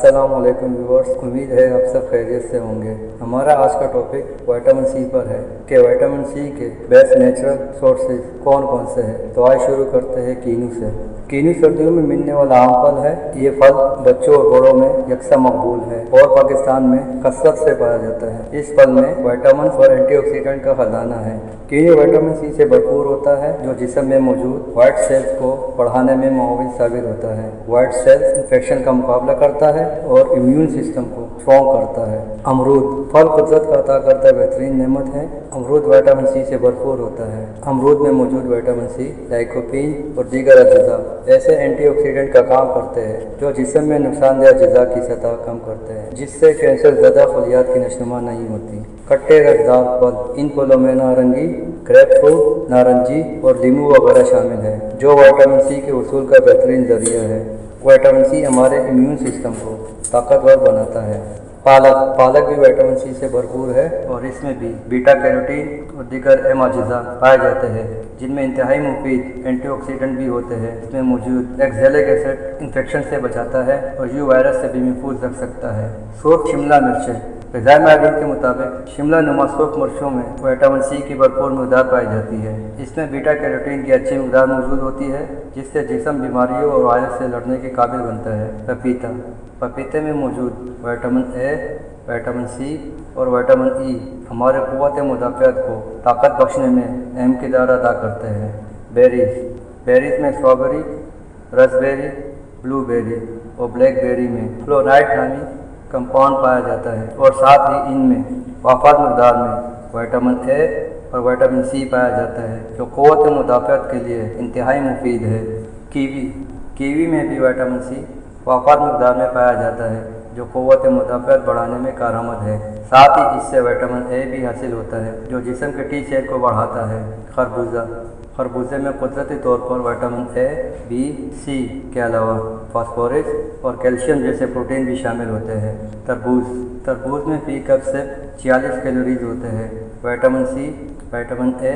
अस्सलाम वालेकुम व्यूअर्स, उम्मीद है आप सब खैरियत से होंगे। हमारा आज का टॉपिक विटामिन सी पर है कि विटामिन सी के बेस्ट नेचुरल सोर्सेज कौन कौन से हैं। तो आज शुरू करते हैं कीनू से। कीनू सर्दियों में मिलने वाला आम फल है। ये फल बच्चों और बड़ों में यकसा मकबूल है और पाकिस्तान में कसरत से पाया जाता है। इस फल में विटामिन और एंटीऑक्सीडेंट का खजाना है। कीनू विटामिन सी से भरपूर होता है जो जिस्म में मौजूद व्हाइट सेल्स को बढ़ाने में मुआविन साबित होता है। व्हाइट सेल्स इन्फेक्शन का मुकाबला करता है और इम्यून सिस्टम को स्ट्रॉन्ग करता है। अमरूद फल कुदरत का अता करता बेहतरीन नेमत है। अमरूद विटामिन सी से भरपूर होता है। अमरूद में मौजूद विटामिन सी लाइकोपीन और दीगर अज्जा ऐसे एंटीऑक्सीडेंट का काम करते हैं जो जिस्म में नुकसानदेह अज्जा की सतह कम करते हैं, जिससे कैंसर ज़दा खलियात की नशनुमा नहीं होती। खट्टे रसदार फल, इन फलों में नारंगी, ग्रेप फ्रूट, नारंगी और लीमू वगैरह शामिल है जो विटामिन सी के वसूल का बेहतरीन जरिया है। विटामिन सी हमारे इम्यून सिस्टम को ताकतवर बनाता है। पालक भी विटामिन सी से भरपूर है और इसमें भी बीटा कैरोटीन और दीगर अहम अज्जा पाए जाते हैं जिनमें इंतहाई मुफीद एंटीऑक्सीडेंट भी होते हैं। इसमें मौजूद एक्जेलिक एसिड इन्फेक्शन से बचाता है और यू वायरस से भी महफूज रख सकता है। सुर्ख शिमला मिर्चें ग़िज़ाई माहिरीन के मुताबिक शिमला नुमा सुर्ख मिर्चों में विटामिन सी की भरपूर मकदार पाई जाती है। इसमें बीटा कैरोटीन की अच्छी मकदार मौजूद होती है जिससे जिस्म बीमारियों और वायरस से लड़ने के काबिल बनता है। पपीते में मौजूद विटामिन ए, विटामिन सी और विटामिन ई हमारे क़ुव्वत मुदाफ़ात को ताकत बख्शने में अहम किरदार अदा करते हैं। बेरीज में स्ट्रॉबेरी, रसबेरी, ब्लूबेरी और ब्लैकबेरी में फ्लोराइड नामी कंपाउंड पाया जाता है और साथ ही इनमें वाफाद मकदार में विटामिन ए और विटामिन सी पाया जाता है जो क़ुव्वत मुदाफ़ात के लिए इंतहाई मुफीद है। कीवी में भी विटामिन सी वाफाद मकदार में पाया जाता है जो क़ुव्वत मुदाफ़ात बढ़ाने में कारआमद है। साथ ही इससे विटामिन ए भी हासिल होता है जो जिस्म के टी सेल को बढ़ाता है। खरबूजे में कुदरती तौर पर विटामिन ए, बी, सी के अलावा फास्फोरस और कैल्शियम जैसे प्रोटीन भी शामिल होते हैं। तरबूज में फी कप से 46 कैलोरीज होते हैं। विटामिन सी, विटामिन ए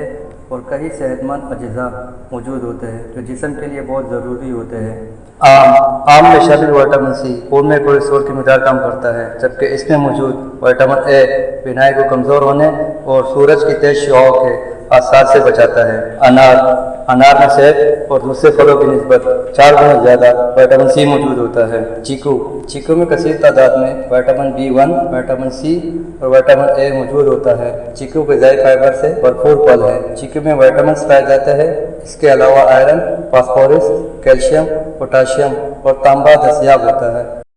और कई सेहतमंद अज्जा मौजूद होते हैं जो जिस्म के लिए बहुत ज़रूरी होते हैं। आम में शामिल विटामिन सी खून में कोलेस्ट्रॉल की मिक़दार कम करता है, जबकि इसमें मौजूद विटामिन ए बिनाई को कमज़ोर होने और सूरज की तेज शुआओं के आसार से बचाता है। अनार में सेब और दूसरे फलों की निस्बत 4 गुना ज़्यादा विटामिन सी मौजूद होता है। चीकू में कसीर तादाद में विटामिन B1, विटामिन सी और विटामिन ए मौजूद होता है। चीकू ग़िज़ाई फाइबर से भरपूर फल है। चीकू में विटामिन पाए जाते हैं। इसके अलावा आयरन, फास्फोरस, कैल्शियम, पोटाशियम और तांबा दस्तयाब होता है।